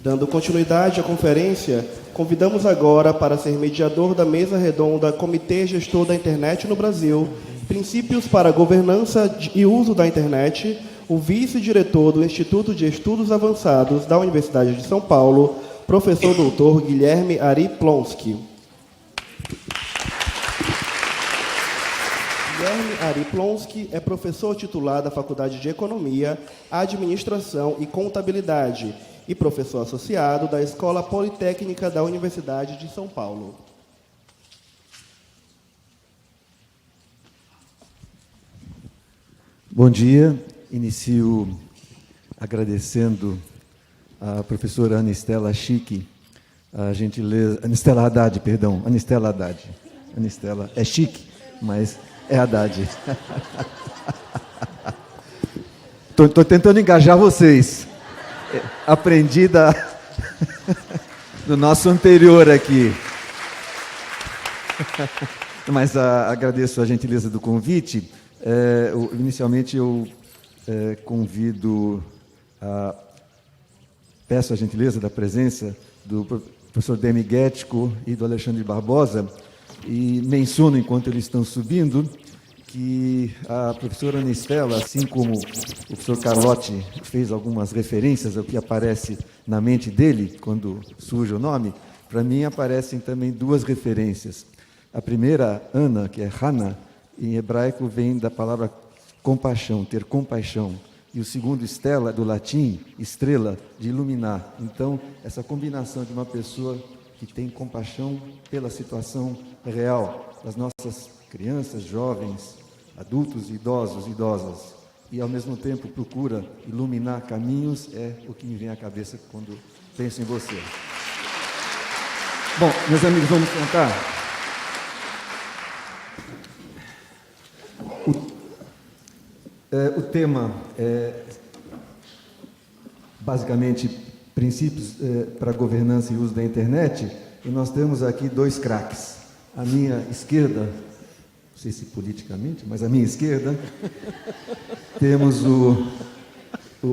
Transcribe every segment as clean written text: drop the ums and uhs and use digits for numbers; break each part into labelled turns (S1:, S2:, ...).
S1: Dando continuidade à conferência, convidamos agora para ser mediador da mesa redonda Comitê Gestor da Internet no Brasil, Princípios para a Governança e Uso da Internet, o vice-diretor do Instituto de Estudos Avançados da Universidade de São Paulo, professor doutor Guilherme Ari Plonsky. Guilherme Ari Plonsky é professor titular da Faculdade de Economia, Administração e Contabilidade e professor associado da Escola Politécnica da Universidade de São Paulo.
S2: Bom dia. Inicio agradecendo a professora Anistela Chique, a gentileza... Anistela Haddad, perdão. Anistela Haddad. Anistela é chique, mas é Haddad. Estou tentando engajar vocês. Aprendi do nosso anterior aqui. Mas agradeço a gentileza do convite. Inicialmente, eu peço a gentileza da presença do professor Demi Guettico e do Alexandre Barbosa, e menciono, enquanto eles estão subindo, que a professora Anistela, assim como o professor Carlotti fez algumas referências ao que aparece na mente dele, quando surge o nome, para mim aparecem também duas referências. A primeira, Ana, que é Hana, em hebraico vem da palavra compaixão, ter compaixão. E o segundo, Stella, do latim, estrela, de iluminar. Então, essa combinação de uma pessoa que tem compaixão pela situação real das nossas crianças, jovens, adultos, idosos, idosas, e ao mesmo tempo procura iluminar caminhos, é o que me vem à cabeça quando penso em você. Bom, meus amigos, vamos contar. O tema é, basicamente, princípios para a governança e uso da internet, e nós temos aqui dois craques. À minha esquerda, não sei se politicamente, mas à minha esquerda, temos o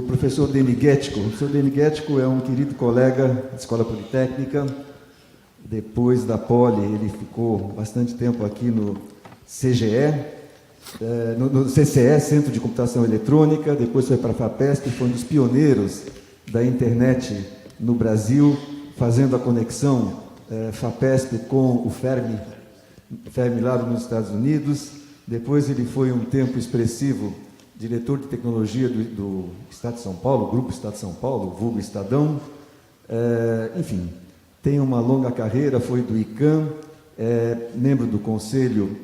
S2: professor Demi Guettico. O professor Demi Guettico é um querido colega da Escola Politécnica. Depois da Poli, ele ficou bastante tempo aqui no CGE, no CCE, Centro de Computação Eletrônica, depois foi para a FAPESP, foi um dos pioneiros da internet no Brasil, fazendo a conexão FAPESP com o Fermi lá nos Estados Unidos. Depois ele foi um tempo expressivo diretor de tecnologia do Estado de São Paulo, Grupo Estado de São Paulo, vulgo Estadão. Enfim, tem uma longa carreira, foi do ICAM, membro do Conselho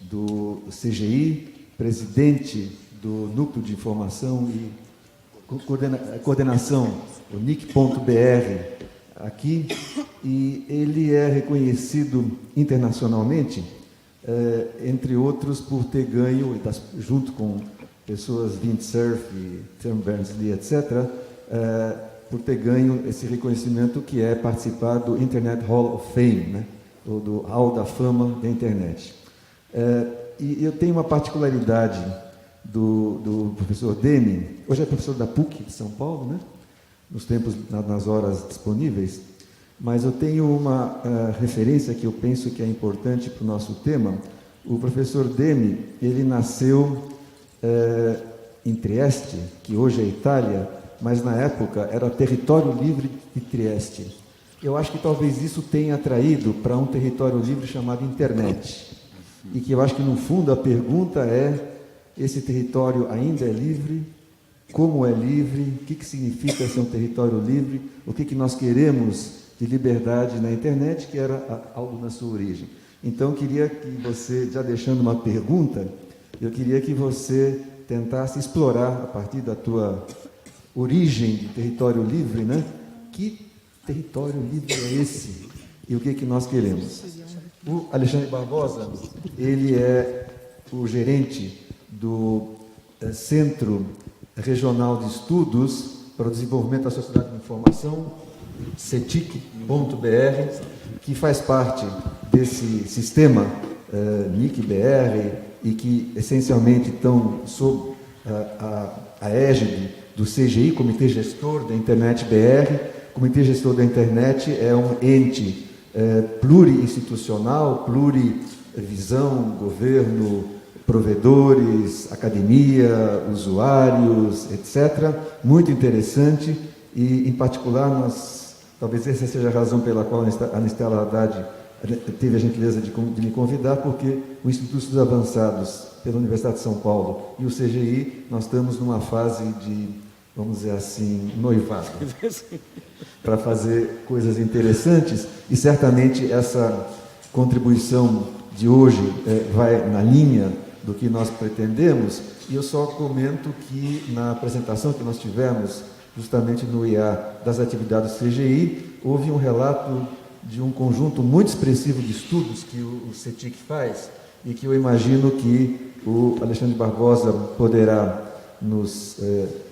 S2: do CGI, presidente do Núcleo de Informação e Coordenação, o NIC.br, aqui, e ele é reconhecido internacionalmente, entre outros, por ter ganho, junto com pessoas Vint Cerf, Tim Berners-Lee, etc., por ter ganho esse reconhecimento que é participar do Internet Hall of Fame, né? Ou do Hall da Fama da Internet. E eu tenho uma particularidade do professor Demi, hoje é professor da PUC de São Paulo, né? Nos tempos, nas horas disponíveis, mas eu tenho uma referência que eu penso que é importante para o nosso tema. O professor Demi, ele nasceu em Trieste, que hoje é Itália, mas na época era território livre de Trieste. Eu acho que talvez isso tenha atraído para um território livre chamado internet. E que eu acho que, no fundo, a pergunta é: esse território ainda é livre? Como é livre? O que significa ser um território livre? O que nós queremos de liberdade na internet, que era algo na sua origem? Então, eu queria que você, já deixando uma pergunta, eu queria que você tentasse explorar, a partir da tua origem de território livre, né? Que território livre é esse? E o que nós queremos? O Alexandre Barbosa, ele é o gerente do Centro Regional de Estudos para o Desenvolvimento da Sociedade de Informação, CETIC.br, que faz parte desse sistema NIC.br e que, essencialmente, estão sob a égide do CGI, Comitê Gestor da Internet BR. O Comitê Gestor da Internet é um ente plurinstitucional, plurivisão, governo, provedores, academia, usuários, etc. Muito interessante e, em particular, talvez essa seja a razão pela qual a Anistela Haddad teve a gentileza de me convidar, porque o Instituto de Estudos Avançados pela Universidade de São Paulo e o CGI, nós estamos numa fase de, vamos dizer assim, noivado, para fazer coisas interessantes, e certamente essa contribuição de hoje vai na linha do que nós pretendemos. E eu só comento que na apresentação que nós tivemos, justamente no IA das atividades do CGI, houve um relato de um conjunto muito expressivo de estudos que o CETIC faz e que eu imagino que o Alexandre Barbosa poderá nos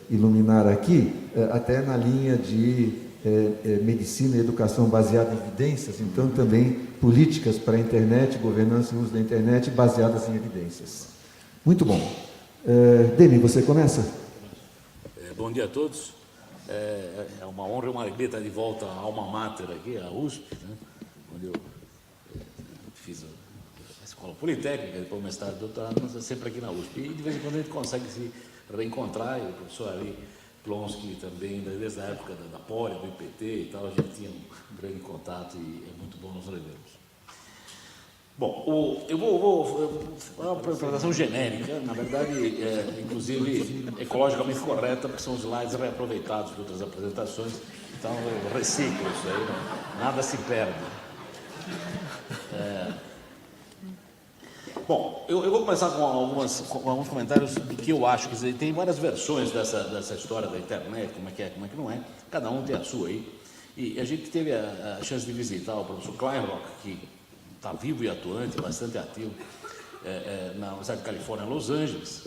S2: iluminar aqui, até na linha de medicina e educação baseada em evidências, então também políticas para a internet, governança e uso da internet baseadas em evidências. Muito bom. Demi, você começa?
S3: Bom dia a todos. É uma honra e uma alegria estar de volta à alma mater aqui, à USP, né, onde eu fiz a escola politécnica, depois o mestrado e doutorado, mas é sempre aqui na USP. E de vez em quando a gente consegue se reencontrar, e o professor Ari Plonsky também, desde a época da Poli, do IPT e tal, a gente tinha um grande contato e é muito bom nos revermos. Bom, eu vou fazer uma apresentação genérica, na verdade, inclusive ecologicamente correta, porque são slides reaproveitados de outras apresentações, então eu reciclo isso aí, nada se perde. Bom, eu vou começar com alguns comentários do que eu acho, quer dizer, tem várias versões dessa história da internet, como é que não é, cada um tem a sua aí, e a gente teve a chance de visitar o professor Kleinrock, que está vivo e atuante, bastante ativo, na Universidade de Califórnia, em Los Angeles.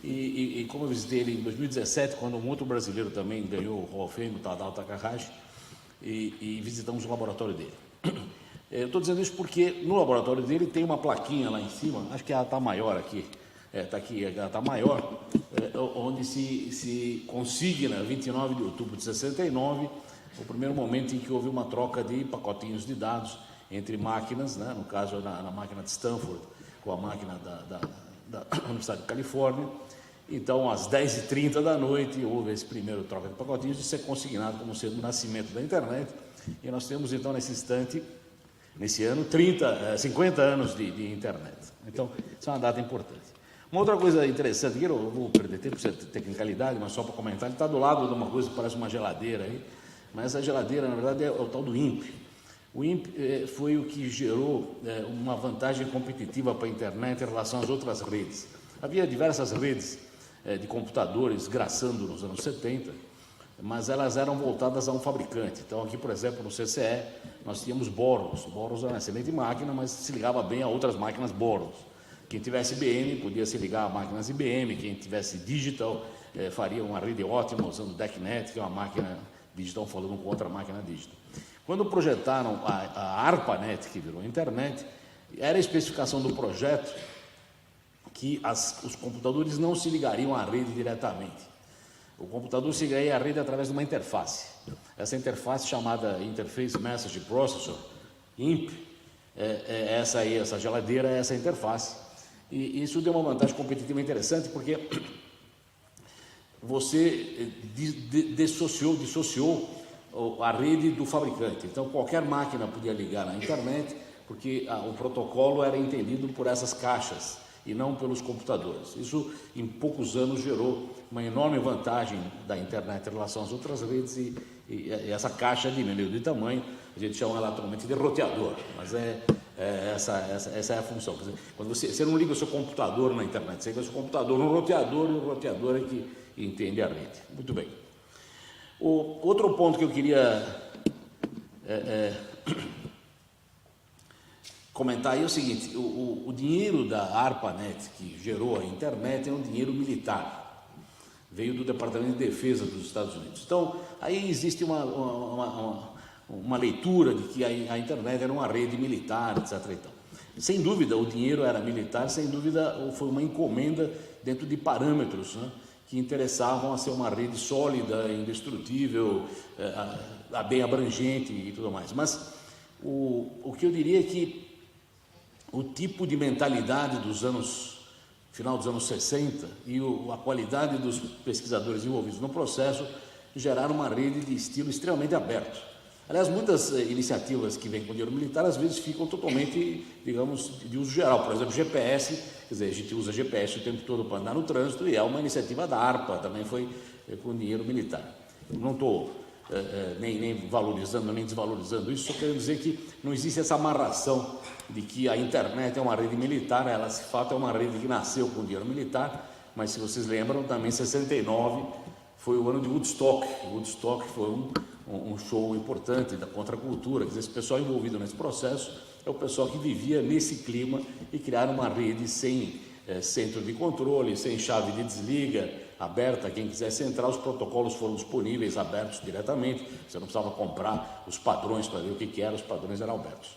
S3: E como eu visitei ele em 2017, quando um outro brasileiro também ganhou o Hall of Fame, o Tadao Takahashi, e visitamos o laboratório dele. Eu estou dizendo isso porque no laboratório dele tem uma plaquinha lá em cima, acho que ela está maior aqui, está aqui, ela está maior, onde se consigna, 29 de outubro de 69, o primeiro momento em que houve uma troca de pacotinhos de dados entre máquinas, né, no caso na máquina de Stanford com a máquina da Universidade de Califórnia. Então, às 10h30 da noite, houve esse primeiro troca de pacotinhos, isso é consignado como sendo o nascimento da internet, e nós temos então nesse instante, nesse ano, 50 anos de internet. Então, isso é uma data importante. Uma outra coisa interessante, que eu não vou perder tempo, por tecnicalidade, mas só para comentar, ele está do lado de uma coisa que parece uma geladeira aí, mas essa geladeira, na verdade, é o tal do INPE. O INPE foi o que gerou uma vantagem competitiva para a internet em relação às outras redes. Havia diversas redes de computadores graçando nos anos 70, mas elas eram voltadas a um fabricante. Então, aqui, por exemplo, no CCE, nós tínhamos Boros. Boros era uma excelente máquina, mas se ligava bem a outras máquinas Boros. Quem tivesse IBM podia se ligar a máquinas IBM, quem tivesse Digital faria uma rede ótima usando DECnet, que é uma máquina Digital falando com outra máquina Digital. Quando projetaram a ARPANET, que virou a internet, era a especificação do projeto que os computadores não se ligariam à rede diretamente. O computador se ligaria à rede através de uma interface. Essa interface, chamada Interface Message Processor, IMP, essa geladeira é essa interface. E isso deu uma vantagem competitiva interessante, porque você dissociou a rede do fabricante. Então, qualquer máquina podia ligar na internet, porque o protocolo era entendido por essas caixas e não pelos computadores. Isso, em poucos anos, gerou uma enorme vantagem da internet em relação às outras redes e essa caixa diminuiu de tamanho. A gente chama ela atualmente de roteador, mas essa é a função. Quer dizer, quando você não liga o seu computador na internet, você liga o seu computador no roteador, e o roteador é que entende a rede. Muito bem. O outro ponto que eu queria comentar aí é o seguinte: o dinheiro da ARPANET, que gerou a internet, é um dinheiro militar, veio do Departamento de Defesa dos Estados Unidos. Então, aí existe uma leitura de que a internet era uma rede militar, etc. E tal. Sem dúvida, o dinheiro era militar, sem dúvida, foi uma encomenda dentro de parâmetros, né, que interessavam a ser uma rede sólida, indestrutível, bem abrangente e tudo mais. Mas o que eu diria é que o tipo de mentalidade final dos anos 60 e a qualidade dos pesquisadores envolvidos no processo geraram uma rede de estilo extremamente aberto. Aliás, muitas iniciativas que vêm com dinheiro militar, às vezes ficam totalmente, digamos, de uso geral. Por exemplo, GPS, quer dizer, a gente usa GPS o tempo todo para andar no trânsito e é uma iniciativa da ARPA, também foi com dinheiro militar. Não estou nem valorizando, nem desvalorizando isso, só querendo dizer que não existe essa amarração de que a internet é uma rede militar, ela, de fato, é uma rede que nasceu com dinheiro militar, mas se vocês lembram, também 69 foi o ano de Woodstock. Woodstock foi um show importante da contracultura, quer dizer, esse pessoal envolvido nesse processo é o pessoal que vivia nesse clima e criaram uma rede sem centro de controle, sem chave de desliga, aberta, quem quisesse entrar, os protocolos foram disponíveis, abertos diretamente, você não precisava comprar os padrões para ver o que era, os padrões eram abertos.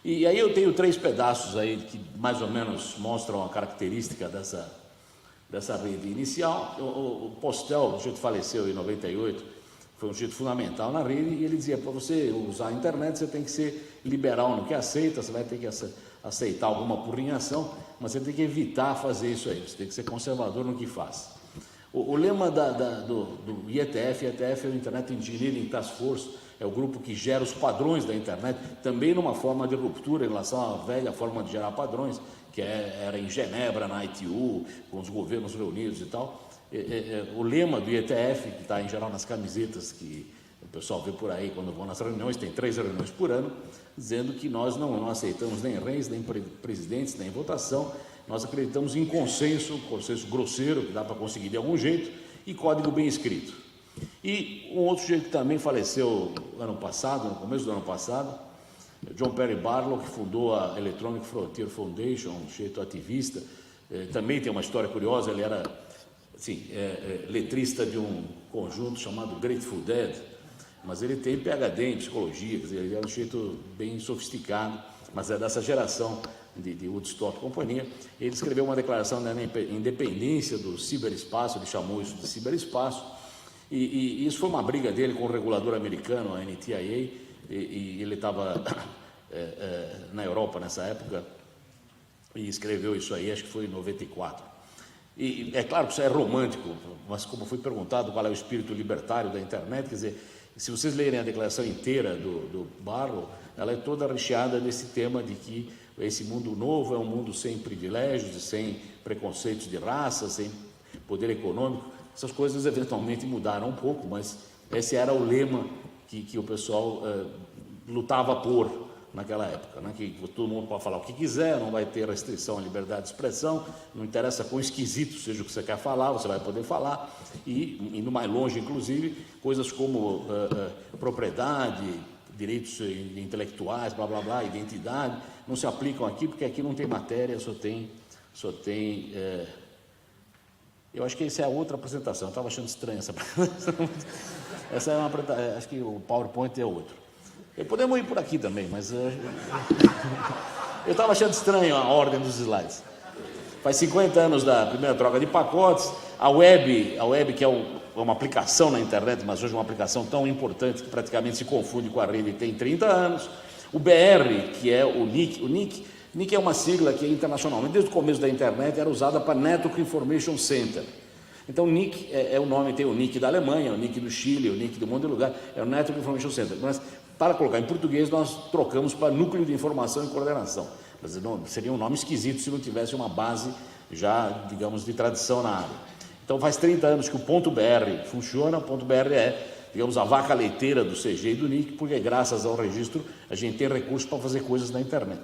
S3: E aí eu tenho 3 pedaços aí que mais ou menos mostram a característica dessa rede inicial. O Postel, o sujeito faleceu em 98, foi um sujeito fundamental na rede, e ele dizia, para você usar a internet, você tem que ser liberal no que aceita, você vai ter que aceitar alguma porrinhação, mas você tem que evitar fazer isso aí, você tem que ser conservador no que faz. O lema do IETF é o Internet Engineering Task Force, é o grupo que gera os padrões da internet, também numa forma de ruptura em relação à velha forma de gerar padrões, que era em Genebra, na ITU, com os governos reunidos e tal. O lema do IETF, que está em geral nas camisetas que o pessoal vê por aí quando vão nas reuniões, tem 3 reuniões por ano, dizendo que nós não aceitamos nem reis, nem presidentes, nem votação, nós acreditamos em consenso grosseiro, que dá para conseguir de algum jeito, e código bem escrito. E um outro sujeito que também faleceu ano passado, no começo do ano passado, John Perry Barlow, que fundou a Electronic Frontier Foundation, um sujeito ativista, também tem uma história curiosa, ele era letrista de um conjunto chamado Grateful Dead, mas ele tem PhD em psicologia, quer dizer, ele é um sujeito bem sofisticado, mas é dessa geração de Woodstock e companhia. Ele escreveu uma declaração da independência do ciberespaço, ele chamou isso de ciberespaço, e isso foi uma briga dele com o regulador americano, a NTIA, e ele estava na Europa nessa época e escreveu isso aí, acho que foi em 94. E é claro que isso é romântico, mas como foi perguntado qual é o espírito libertário da internet, quer dizer, se vocês lerem a declaração inteira do Barlow, ela é toda recheada desse tema de que esse mundo novo é um mundo sem privilégios e sem preconceitos de raça, sem poder econômico. Essas coisas eventualmente mudaram um pouco, mas esse era o lema que o pessoal lutava por naquela época, né? Que todo mundo pode falar o que quiser, não vai ter restrição à liberdade de expressão, não interessa quão esquisito seja o que você quer falar, você vai poder falar, e indo mais longe, inclusive, coisas como propriedade, direitos intelectuais, blá, blá, blá, identidade, não se aplicam aqui, porque aqui não tem matéria, só tem eu acho que essa é a outra apresentação, eu estava achando estranha essa apresentação. Essa é uma apresentação, acho que o PowerPoint é outro. Podemos ir por aqui também, mas eu estava achando estranho a ordem dos slides. Faz 50 anos da primeira troca de pacotes, a web que é uma aplicação na internet, mas hoje é uma aplicação tão importante que praticamente se confunde com a rede, tem 30 anos. O BR, que é o NIC é uma sigla que internacionalmente, desde o começo da internet, era usada para Network Information Center. Então, NIC é o nome, tem o NIC da Alemanha, o NIC do Chile, o NIC de um monte de lugar, é o Network Information Center. Mas, para colocar em português, nós trocamos para Núcleo de Informação e Coordenação. Mas seria um nome esquisito se não tivesse uma base já, digamos, de tradição na área. Então, faz 30 anos que o .br funciona, o .br é, digamos, a vaca leiteira do CG e do NIC, porque graças ao registro a gente tem recursos para fazer coisas na internet.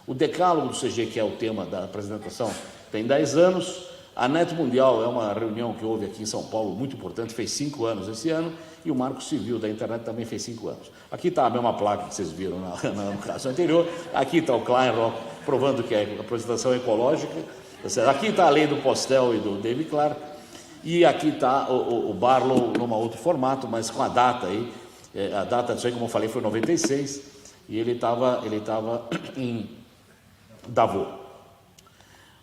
S3: O decálogo do CG, que é o tema da apresentação, tem 10 anos. A NET Mundial é uma reunião que houve aqui em São Paulo, muito importante, fez 5 anos esse ano, e o Marco Civil da internet também fez 5 anos. Aqui está a mesma placa que vocês viram no caso anterior, aqui está o Kleinrock, provando que a apresentação é ecológica, aqui está a lei do Postel e do David Clark, e aqui está o Barlow num outro formato, mas com a data aí, a data disso aí, como eu falei, foi 96, e ele estava em Davos.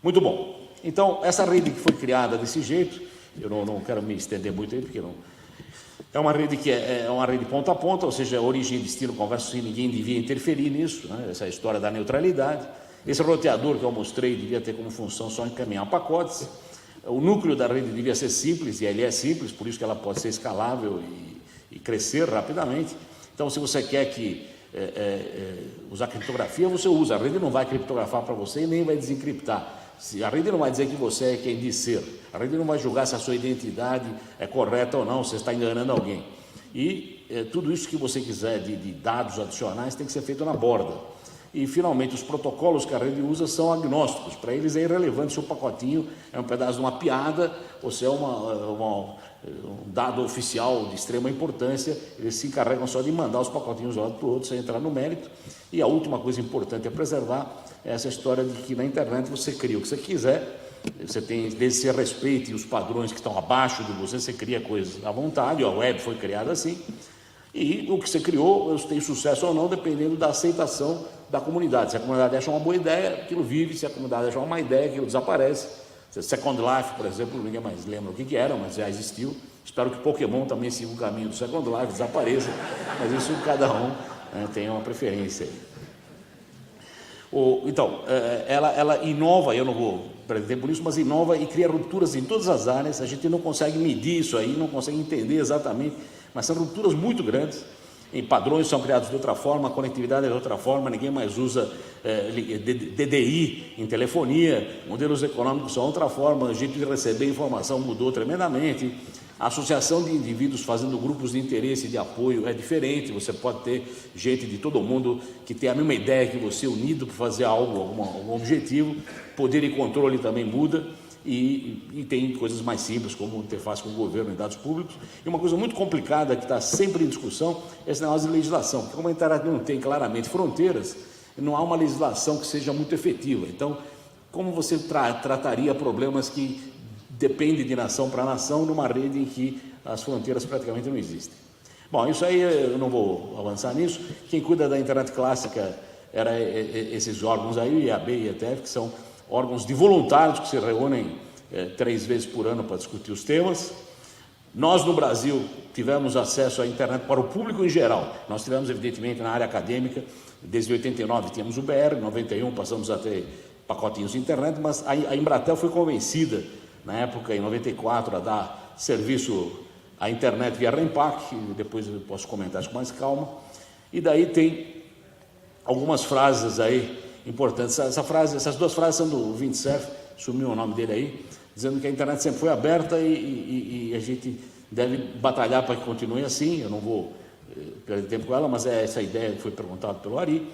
S3: Muito bom. Então, essa rede que foi criada desse jeito, eu não quero me estender muito aí, porque não... É uma rede que é uma rede ponta a ponta, ou seja, origem, destino, conversa, assim, ninguém devia interferir nisso, né? Essa é a história da neutralidade. Esse roteador que eu mostrei devia ter como função só encaminhar pacotes. O núcleo da rede devia ser simples, e ele é simples, por isso que ela pode ser escalável e crescer rapidamente. Então, se você quer usar criptografia, você usa. A rede não vai criptografar para você e nem vai desencriptar. A rede não vai dizer que você é quem diz ser. A rede não vai julgar se a sua identidade é correta ou não, se você está enganando alguém. E tudo isso que você quiser de dados adicionais tem que ser feito na borda. E, finalmente, os protocolos que a rede usa são agnósticos. Para eles é irrelevante se o pacotinho é um pedaço de uma piada ou se é um dado oficial de extrema importância. Eles se encarregam só de mandar os pacotinhos de um lado para o outro, sem entrar no mérito. E a última coisa importante a preservar é essa história de que na internet você cria o que você quiser, você tem, desde que você respeite os padrões que estão abaixo de você, você cria coisas à vontade. A web foi criada assim. E o que você criou tem sucesso ou não, dependendo da aceitação da comunidade. Se a comunidade acha uma boa ideia, aquilo vive. Se a comunidade acha uma má ideia, aquilo desaparece. Second Life, por exemplo, ninguém mais lembra o que era, mas já existiu. Espero que Pokémon também siga o caminho do Second Life, desapareça. Mas isso cada um tem uma preferência. Então, ela inova, eu não vou perder por isso, mas inova e cria rupturas em todas as áreas. A gente não consegue medir isso aí, não consegue entender exatamente, mas são rupturas muito grandes. Em padrões são criados de outra forma, a conectividade é de outra forma, ninguém mais usa DDI em telefonia, modelos econômicos são outra forma, o jeito de receber informação mudou tremendamente. A associação de indivíduos fazendo grupos de interesse e de apoio é diferente. Você pode ter gente de todo mundo que tem a mesma ideia que você, unido para fazer algo, algum objetivo. Poder e controle também muda. E tem coisas mais simples, como interface com o governo e dados públicos. E uma coisa muito complicada que está sempre em discussão é esse negócio de legislação. Porque como a internet não tem claramente fronteiras, não há uma legislação que seja muito efetiva. Então, como você trataria problemas que dependem de nação para nação numa rede em que as fronteiras praticamente não existem? Bom, isso aí eu não vou avançar nisso. Quem cuida da internet clássica era esses órgãos aí, o IAB e o IETF, que são órgãos de voluntários que se reúnem 3 vezes por ano para discutir os temas. Nós, no Brasil, tivemos acesso à internet para o público em geral. Nós tivemos, evidentemente, na área acadêmica, desde 89 tínhamos o BR, em 91 passamos a ter pacotinhos de internet, mas a Embratel foi convencida, na época, em 94, a dar serviço à internet via REMPAC, depois eu posso comentar isso com mais calma. E daí tem algumas frases aí importantes. Essas 2 frases são do Vint Cerf, sumiu o nome dele aí, dizendo que a internet sempre foi aberta e a gente deve batalhar para que continue assim. Eu não vou perder tempo com ela, mas é essa ideia que foi perguntada pelo Ari.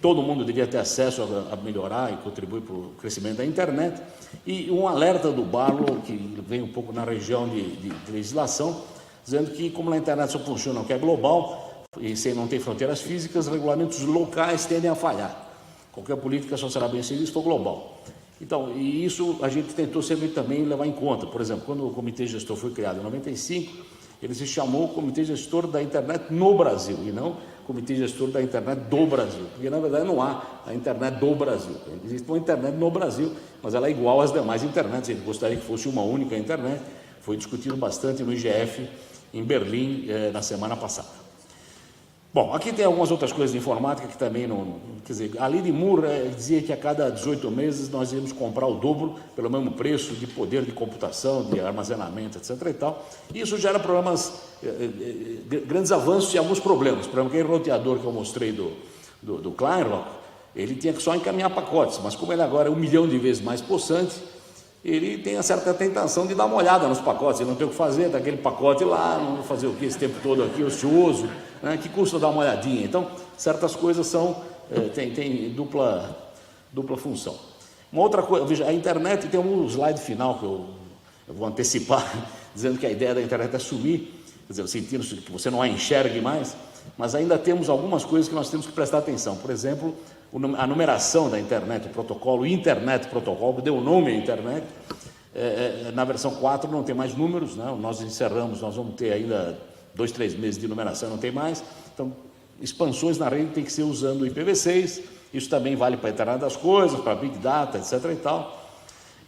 S3: Todo mundo devia ter acesso a melhorar e contribuir para o crescimento da internet. E um alerta do Barlow, que vem um pouco na região de legislação, dizendo que, como na internet só funciona o que é global, e sem não ter fronteiras físicas, regulamentos locais tendem a falhar. Qualquer política só será bem servida se for global. Então, e isso a gente tentou sempre também levar em conta. Por exemplo, quando o Comitê Gestor foi criado em 95, ele se chamou Comitê Gestor da Internet no Brasil, e não Comitê Gestor da Internet do Brasil, porque na verdade não há a internet do Brasil. Existe uma internet no Brasil, mas ela é igual às demais internets. A gente gostaria que fosse uma única internet. Foi discutido bastante no IGF em Berlim na semana passada. Bom, aqui tem algumas outras coisas de informática que também não... Quer dizer, a lei de Moore dizia que a cada 18 meses nós íamos comprar o dobro pelo mesmo preço de poder de computação, de armazenamento, etc. e tal. E isso gera problemas, grandes avanços e alguns problemas. Por exemplo, aquele roteador que eu mostrei do Kleinrock, ele tinha que só encaminhar pacotes, mas como ele agora é 1 milhão de vezes mais possante, ele tem a certa tentação de dar uma olhada nos pacotes. Ele não tem o que fazer, daquele pacote lá, não vou fazer o que esse tempo todo aqui, ocioso, né? Que custa dar uma olhadinha. Então, certas coisas tem dupla função. Uma outra coisa, veja, a internet tem um slide final que eu vou antecipar, dizendo que a ideia da internet é sumir, quer dizer, no sentido que você não a enxergue mais, mas ainda temos algumas coisas que nós temos que prestar atenção. Por exemplo, a numeração da internet, o protocolo Internet Protocol, que deu o nome à internet, na versão 4 não tem mais números, né? Nós encerramos, nós vamos ter ainda 2, 3 meses de numeração, não tem mais. Então, expansões na rede tem que ser usando o IPv6, isso também vale para a internet das coisas, para Big Data, etc. e tal.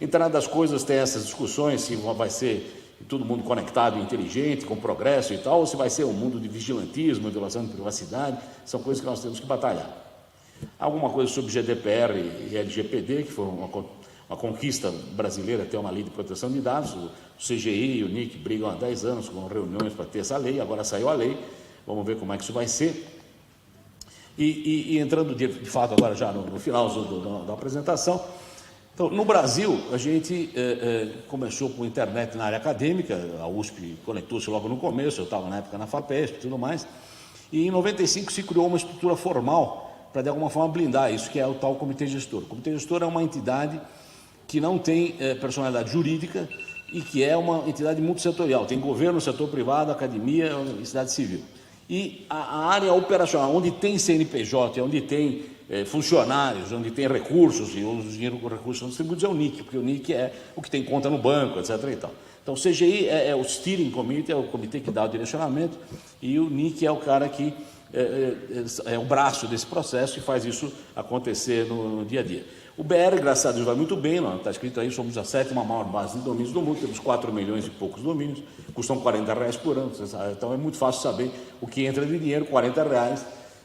S3: Internet das coisas tem essas discussões, se vai ser todo mundo conectado, inteligente, com progresso e tal, ou se vai ser um mundo de vigilantismo, violação de privacidade, são coisas que nós temos que batalhar. Alguma coisa sobre GDPR e LGPD, que foi uma conquista brasileira ter uma lei de proteção de dados. O CGI e o NIC brigam há 10 anos com reuniões para ter essa lei, agora saiu a lei, vamos ver como é que isso vai ser. E entrando de fato agora já no final da apresentação, então, no Brasil, a gente começou com internet na área acadêmica, a USP conectou-se logo no começo, eu estava na época na FAPESP e tudo mais, e em 95 se criou uma estrutura formal para, de alguma forma, blindar isso, que é o tal Comitê Gestor. O Comitê Gestor é uma entidade que não tem personalidade jurídica e que é uma entidade multissetorial, tem governo, setor privado, academia e sociedade civil. E a área operacional, onde tem CNPJ, onde tem funcionários, onde tem recursos, e o dinheiro com recursos são distribuídos, é o NIC, porque o NIC é o que tem conta no banco, etc. E tal. Então, o CGI é o Steering Committee, é o comitê que dá o direcionamento, e o NIC é o cara que é o braço desse processo e faz isso acontecer no dia a dia. O BR, graças a Deus, vai muito bem, está escrito aí, somos a 7ª maior base de domínios do mundo, temos 4 milhões e poucos domínios, custam R$40 por ano, então é muito fácil saber o que entra de dinheiro, R$40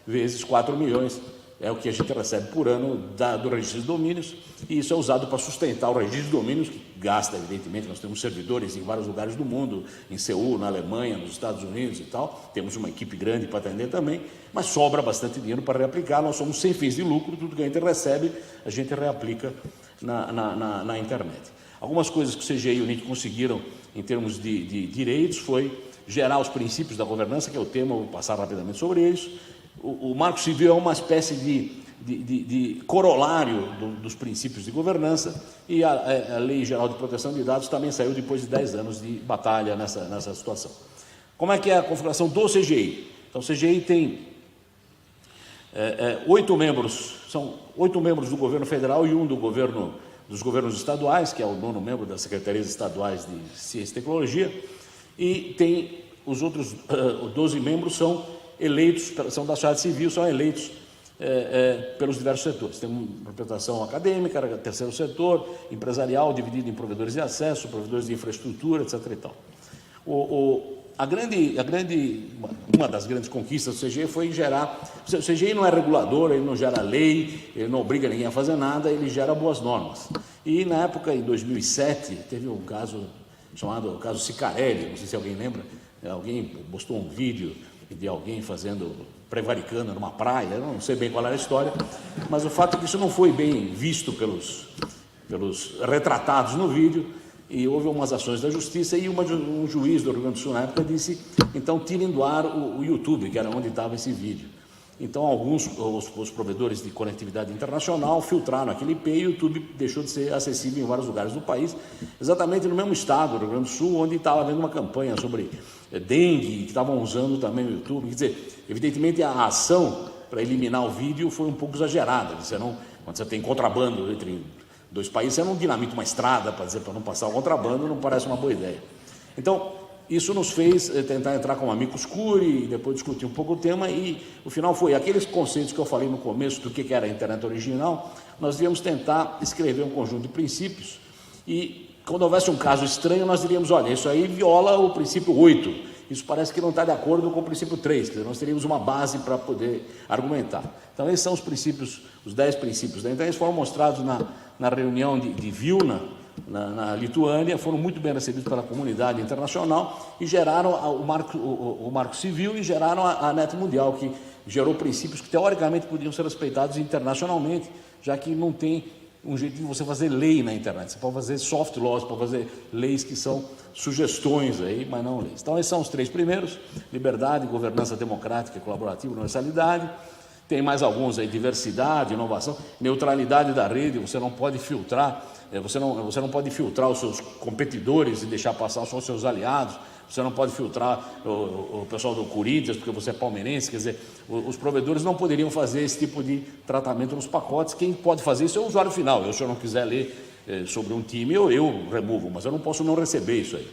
S3: vezes 4 milhões, é o que a gente recebe por ano do registro de domínios, e isso é usado para sustentar o registro de domínios, que gasta, evidentemente, nós temos servidores em vários lugares do mundo, em Seul, na Alemanha, nos Estados Unidos e tal, temos uma equipe grande para atender também, mas sobra bastante dinheiro para reaplicar, nós somos sem fins de lucro, tudo que a gente recebe, a gente reaplica na internet. Algumas coisas que o CGI e o NIC conseguiram em termos de direitos foi gerar os princípios da governança, que é o tema, vou passar rapidamente sobre isso. O Marco Civil é uma espécie de corolário dos princípios de governança, e a Lei Geral de Proteção de Dados também saiu depois de 10 anos de batalha nessa situação. Como é que é a configuração do CGI? Então, o CGI tem 8 membros, são 8 membros do governo federal e um dos governos estaduais, que é o 9º membro das secretarias estaduais de Ciência e Tecnologia, e tem os outros 12 membros são eleitos, são da sociedade civil, são eleitos pelos diversos setores. Tem uma representação acadêmica, terceiro setor, empresarial, dividido em provedores de acesso, provedores de infraestrutura, etc. E tal. Uma das grandes conquistas do CGI foi gerar... O CGI não é regulador, ele não gera lei, ele não obriga ninguém a fazer nada, ele gera boas normas. E na época, em 2007, teve um caso chamado o caso Cicarelli, não sei se alguém lembra, alguém postou um vídeo de alguém prevaricando numa praia, eu não sei bem qual era a história, mas o fato é que isso não foi bem visto pelos retratados no vídeo, e houve umas ações da justiça, e um juiz do Rio Grande do Sul na época disse, então tirem do ar o YouTube, que era onde estava esse vídeo. Então alguns, os provedores de conectividade internacional filtraram aquele IP e o YouTube deixou de ser acessível em vários lugares do país, exatamente no mesmo estado, do Rio Grande do Sul, onde estava havendo uma campanha sobre dengue, que estavam usando também o YouTube. Quer dizer, evidentemente a ação para eliminar o vídeo foi um pouco exagerada. Quando você tem contrabando entre dois países, você não dinamita uma estrada para não passar o contrabando, não parece uma boa ideia. Então, isso nos fez tentar entrar com amicus curiae e depois discutir um pouco o tema, e o final foi aqueles conceitos que eu falei no começo do que era a internet original. Nós devíamos tentar escrever um conjunto de princípios, e quando houvesse um caso estranho, nós diríamos, olha, isso aí viola o princípio 8, isso parece que não está de acordo com o princípio 3, quer dizer, nós teríamos uma base para poder argumentar. Então, esses são os princípios, os 10 princípios da internet, foram mostrados na reunião de Vilna, na Lituânia, foram muito bem recebidos pela comunidade internacional e geraram o marco civil e geraram a Net Mundial, que gerou princípios que teoricamente podiam ser respeitados internacionalmente, já que não tem um jeito de você fazer lei na internet. Você pode fazer soft laws, pode fazer leis que são sugestões aí, mas não leis. Então, esses são os 3 primeiros: liberdade, governança democrática, colaborativa, universalidade. Tem mais alguns aí: diversidade, inovação, neutralidade da rede. Você não pode filtrar, você não pode filtrar os seus competidores e deixar passar só os seus aliados. Você não pode filtrar o pessoal do Corinthians porque você é palmeirense. Quer dizer, os provedores não poderiam fazer esse tipo de tratamento nos pacotes. Quem pode fazer isso é o usuário final. Se eu não quiser ler sobre um time, eu removo, mas eu não posso não receber isso aí.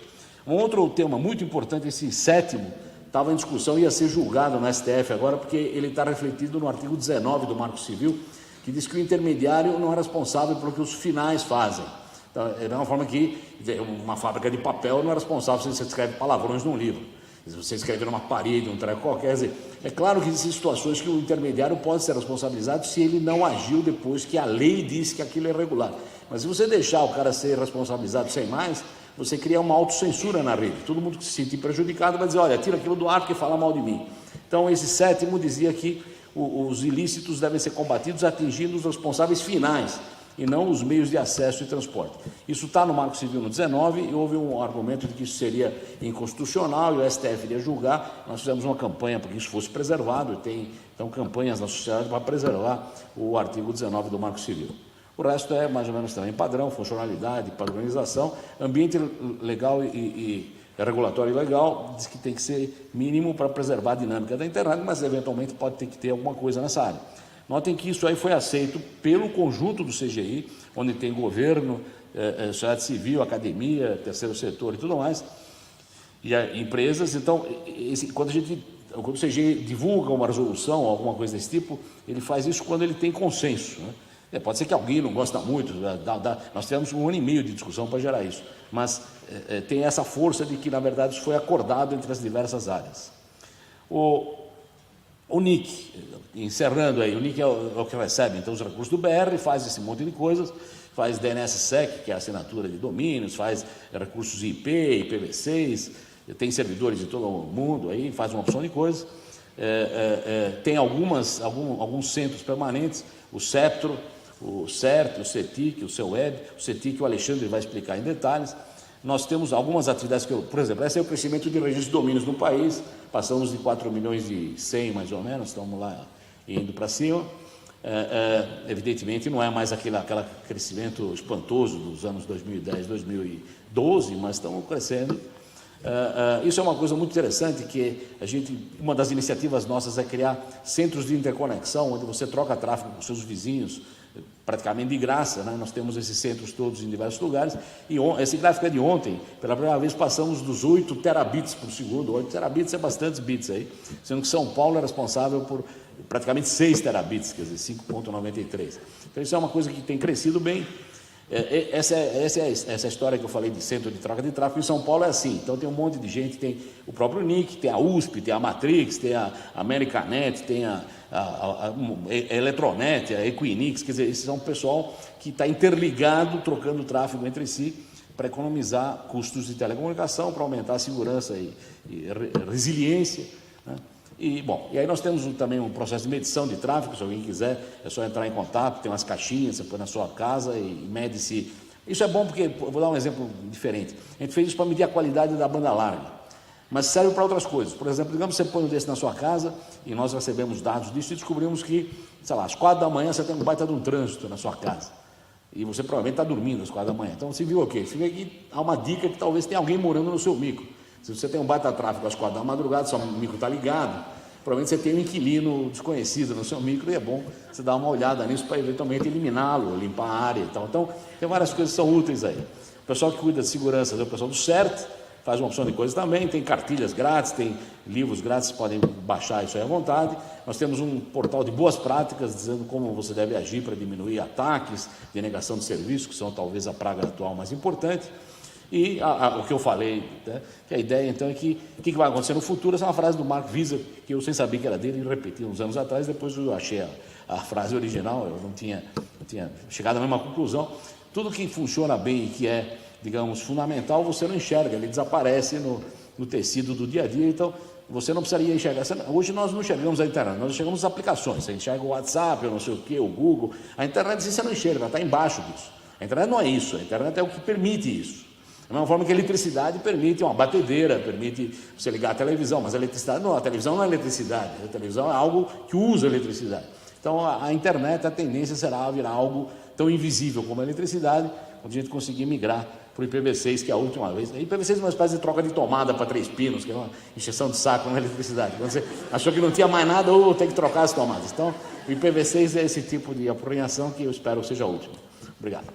S3: Um outro tema muito importante, esse 7º, estava em discussão, ia ser julgado no STF agora, porque ele está refletido no artigo 19 do Marco Civil, que diz que o intermediário não é responsável pelo que os finais fazem. Então, é da mesma forma que uma fábrica de papel não é responsável se você escreve palavrões num livro. Se você escrever numa parede, um treco qualquer, quer dizer, é claro que existem situações que o intermediário pode ser responsabilizado se ele não agiu depois que a lei disse que aquilo é irregular. Mas se você deixar o cara ser responsabilizado sem mais, você cria uma autocensura na rede. Todo mundo que se sentir prejudicado vai dizer, olha, tira aquilo do ar porque fala mal de mim. Então, esse 7º dizia que os ilícitos devem ser combatidos atingindo os responsáveis finais, e não os meios de acesso e transporte. Isso está no Marco Civil no 19, e houve um argumento de que isso seria inconstitucional, e o STF iria julgar. Nós fizemos uma campanha para que isso fosse preservado, e tem então campanhas na sociedade para preservar o artigo 19 do Marco Civil. O resto é mais ou menos também padrão, funcionalidade, padronização, ambiente legal e regulatório legal, diz que tem que ser mínimo para preservar a dinâmica da internet, mas eventualmente pode ter que ter alguma coisa nessa área. Notem que isso aí foi aceito pelo conjunto do CGI, onde tem governo, sociedade civil, academia, terceiro setor e tudo mais, e empresas. Então, quando o CGI divulga uma resolução, alguma coisa desse tipo, ele faz isso quando ele tem consenso, né? Pode ser que alguém não gosta muito, nós tivemos 1 ano e meio de discussão para gerar isso, mas tem essa força de que, na verdade, isso foi acordado entre as diversas áreas. O NIC, encerrando aí, o NIC é o que recebe então os recursos do BR, faz esse monte de coisas, faz DNSSEC, que é a assinatura de domínios, faz recursos IP, IPv6, tem servidores de todo o mundo aí, faz uma opção de coisas, tem alguns centros permanentes, o CEPTRO, o CERT, o CETIC, o CEUEB, o CETIC o Alexandre vai explicar em detalhes. Nós temos algumas atividades que, por exemplo, esse é o crescimento de registro de domínios no país, passamos de 4 milhões e 100 mais ou menos, estamos lá indo para cima. Evidentemente não é mais aquele crescimento espantoso dos anos 2010, 2012, mas estamos crescendo. Isso é uma coisa muito interessante, que uma das iniciativas nossas é criar centros de interconexão, onde você troca tráfego com seus vizinhos, praticamente de graça, né? Nós temos esses centros todos em diversos lugares, e esse gráfico é de ontem. Pela primeira vez passamos dos 8 terabits por segundo. 8 terabits é bastantes bits aí, sendo que São Paulo é responsável por praticamente 6 terabits, quer dizer, 5,93. Então isso é uma coisa que tem crescido bem. Essa é a história que eu falei de centro de troca de tráfego. Em São Paulo é assim, então tem um monte de gente, tem o próprio NIC, tem a USP, tem a Matrix, tem a Americanet, tem a Eletronet, a Equinix, quer dizer, esse é um pessoal que está interligado, trocando tráfego entre si, para economizar custos de telecomunicação, para aumentar a segurança e resiliência, né? E aí nós temos também um processo de medição de tráfego. Se alguém quiser, é só entrar em contato, tem umas caixinhas, você põe na sua casa e mede-se. Isso é bom porque, vou dar um exemplo diferente, a gente fez isso para medir a qualidade da banda larga, mas serve para outras coisas. Por exemplo, digamos que você põe um desse na sua casa, e nós recebemos dados disso e descobrimos que, sei lá, às 4 da manhã você tem um baita de um trânsito na sua casa, e você provavelmente está dormindo às 4 da manhã. Então você viu o quê? Fica aqui, há uma dica que talvez tenha alguém morando no seu micro. Se você tem um baita tráfego às 4 da madrugada, seu micro está ligado, provavelmente você tem um inquilino desconhecido no seu micro, e é bom você dar uma olhada nisso para eventualmente eliminá-lo, limpar a área e tal. Então, tem várias coisas que são úteis aí. O pessoal que cuida de segurança é o pessoal do CERT, faz uma opção de coisas também, tem cartilhas grátis, tem livros grátis, podem baixar isso aí à vontade. Nós temos um portal de boas práticas, dizendo como você deve agir para diminuir ataques, denegação de serviço, que são talvez a praga atual mais importante. E o que eu falei, né, que a ideia então é que o que vai acontecer no futuro. Essa é uma frase do Mark Wieser, que eu sem saber que era dele, e repeti uns anos atrás, depois eu achei a frase original, eu não tinha chegado à mesma conclusão. Tudo que funciona bem e que é, digamos, fundamental, você não enxerga, ele desaparece no tecido do dia a dia. Então você não precisaria enxergar. Hoje nós não enxergamos a internet, nós enxergamos as aplicações. Você enxerga o WhatsApp, eu não sei o que, o Google. A internet você não enxerga, ela está embaixo disso. A internet não é isso, a internet é o que permite isso. Da mesma forma que a eletricidade permite uma batedeira, permite você ligar a televisão, mas a eletricidade não, a televisão não é eletricidade, a televisão é algo que usa eletricidade. Então a internet, a tendência será virar algo tão invisível como a eletricidade, quando a gente conseguir migrar para o IPv6, que é a última vez. A IPv6 é uma espécie de troca de tomada para 3 pinos, que é uma encheção de saco na eletricidade. Quando você achou que não tinha mais nada, ou tem que trocar as tomadas. Então o IPv6 é esse tipo de apurrinhação que eu espero que seja a última. Obrigado.